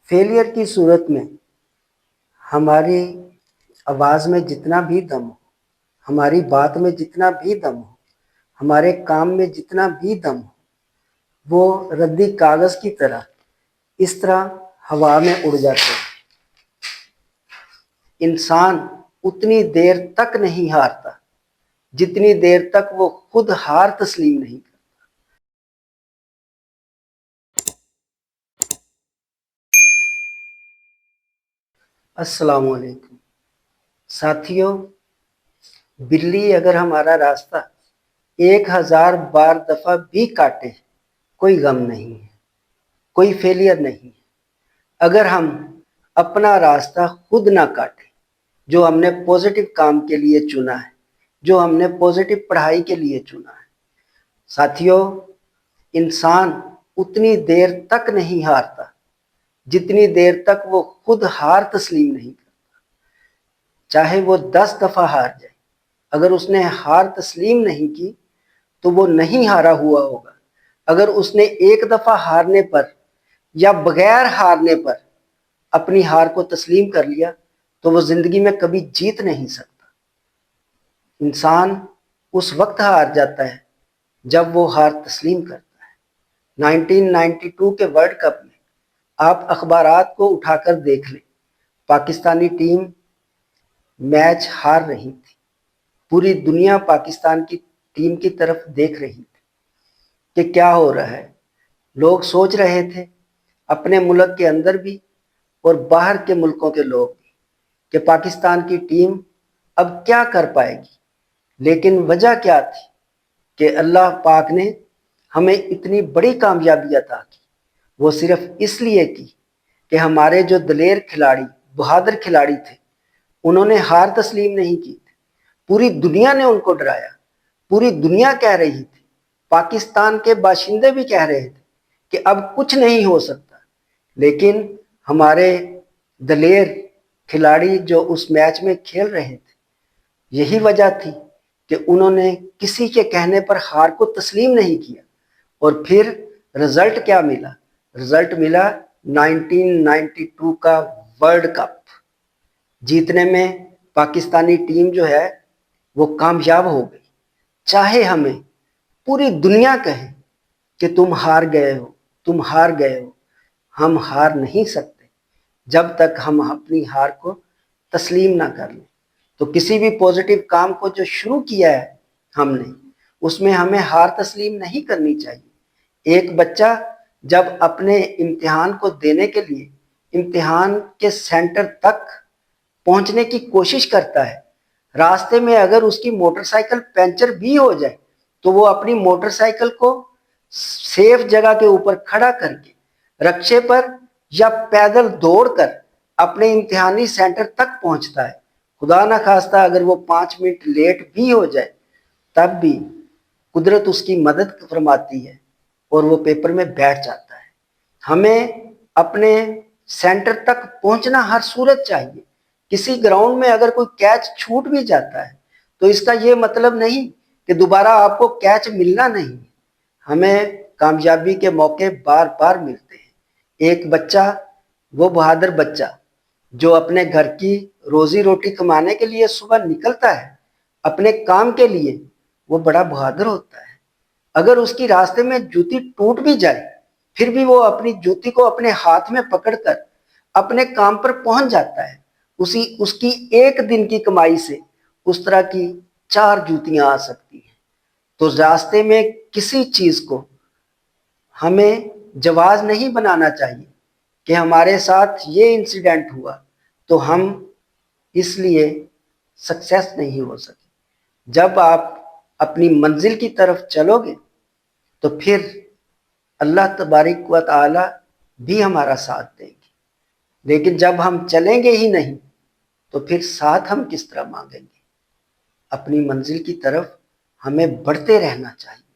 Failure کی صورت میں ہماری آواز میں جتنا بھی دم ہو، ہماری بات میں جتنا بھی دم ہو، ہمارے کام میں جتنا بھی دم ہو، وہ ردی کاغذ کی طرح اس طرح ہوا میں اڑ جاتے ہیں۔ انسان اتنی دیر تک نہیں ہارتا جتنی دیر تک وہ خود ہار تسلیم نہیں کرتا۔ السلام علیکم ساتھیوں، بلی اگر ہمارا راستہ 1000 بار دفعہ بھی کاٹے کوئی غم نہیں ہے، کوئی فیلئر نہیں ہے۔ اگر ہم اپنا راستہ خود نہ کاٹیں، جو ہم نے پوزیٹو کام کے لیے چنا ہے، جو ہم نے پوزیٹو پڑھائی کے لیے چنا ہے۔ ساتھیوں، انسان اتنی دیر تک نہیں ہارتا جتنی دیر تک وہ خود ہار تسلیم نہیں کرتا۔ چاہے وہ 10 دفعہ ہار جائے، اگر اس نے ہار تسلیم نہیں کی تو وہ نہیں ہارا ہوا ہوگا۔ اگر اس نے ایک دفعہ ہارنے پر یا بغیر ہارنے پر اپنی ہار کو تسلیم کر لیا تو وہ زندگی میں کبھی جیت نہیں سکتا۔ انسان اس وقت ہار جاتا ہے جب وہ ہار تسلیم کرتا ہے۔ 1992 کے ورلڈ کپ میں آپ اخبارات کو اٹھا کر دیکھ لیں، پاکستانی ٹیم میچ ہار رہی تھی۔ پوری دنیا پاکستان کی ٹیم کی طرف دیکھ رہی تھی کہ کیا ہو رہا ہے۔ لوگ سوچ رہے تھے، اپنے ملک کے اندر بھی اور باہر کے ملکوں کے لوگ بھی، کہ پاکستان کی ٹیم اب کیا کر پائے گی۔ لیکن وجہ کیا تھی کہ اللہ پاک نے ہمیں اتنی بڑی کامیابی عطا کی۔ وہ صرف اس لیے کی کہ ہمارے جو دلیر کھلاڑی، بہادر کھلاڑی تھے، انہوں نے ہار تسلیم نہیں کی تھی۔ پوری دنیا نے ان کو ڈرایا، پوری دنیا کہہ رہی تھی، پاکستان کے باشندے بھی کہہ رہے تھے کہ اب کچھ نہیں ہو سکتا۔ لیکن ہمارے دلیر کھلاڑی جو اس میچ میں کھیل رہے تھے، یہی وجہ تھی کہ انہوں نے کسی کے کہنے پر ہار کو تسلیم نہیں کیا۔ اور پھر رزلٹ کیا ملا؟ رزلٹ ملا 1992 کا ورلڈ کپ۔ جیتنے میں پاکستانی ٹیم جو ہے وہ کامیاب ہو گئی۔ چاہے ہمیں پوری دنیا کہے کہ تم ہار گئے ہو، تم ہار گئے ہو، ہم ہار نہیں سکتے جب تک ہم اپنی ہار کو تسلیم نہ کر لیں۔ تو کسی بھی پوزیٹو کام کو جو شروع کیا ہے ہم نے، اس میں ہمیں ہار تسلیم نہیں کرنی چاہیے۔ ایک بچہ جب اپنے امتحان کو دینے کے لیے امتحان کے سینٹر تک پہنچنے کی کوشش کرتا ہے، راستے میں اگر اس کی موٹر سائیکل پنچر بھی ہو جائے تو وہ اپنی موٹر سائیکل کو سیف جگہ کے اوپر کھڑا کر کے رکشے پر یا پیدل دوڑ کر اپنے امتحانی سینٹر تک پہنچتا ہے۔ خدا نہ خواستہ اگر وہ 5 منٹ لیٹ بھی ہو جائے تب بھی قدرت اس کی مدد فرماتی ہے اور وہ پیپر میں بیٹھ جاتا ہے۔ ہمیں اپنے سینٹر تک پہنچنا ہر صورت چاہیے۔ کسی گراؤنڈ میں اگر کوئی کیچ چھوٹ بھی جاتا ہے تو اس کا یہ مطلب نہیں کہ دوبارہ آپ کو کیچ ملنا نہیں۔ ہمیں کامیابی کے موقع بار بار ملتے ہیں۔ ایک بچہ، وہ بہادر بچہ جو اپنے گھر کی روزی روٹی کمانے کے لیے صبح نکلتا ہے اپنے کام کے لیے، وہ بڑا بہادر ہوتا ہے۔ اگر اس کی راستے میں جوتی ٹوٹ بھی جائے پھر بھی وہ اپنی جوتی کو اپنے ہاتھ میں پکڑ کر اپنے کام پر پہنچ جاتا ہے۔ اس کی ایک دن کی کمائی سے اس طرح کی 4 جوتیاں آ سکتی ہیں۔ تو راستے میں کسی چیز کو ہمیں جواز نہیں بنانا چاہیے کہ ہمارے ساتھ یہ انسیڈنٹ ہوا تو ہم اس لیے سکسیس نہیں ہو سکے۔ جب آپ اپنی منزل کی طرف چلو گے تو پھر اللہ تبارک و تعالی بھی ہمارا ساتھ دیں گے۔ لیکن جب ہم چلیں گے ہی نہیں تو پھر ساتھ ہم کس طرح مانگیں گے؟ اپنی منزل کی طرف ہمیں بڑھتے رہنا چاہیے۔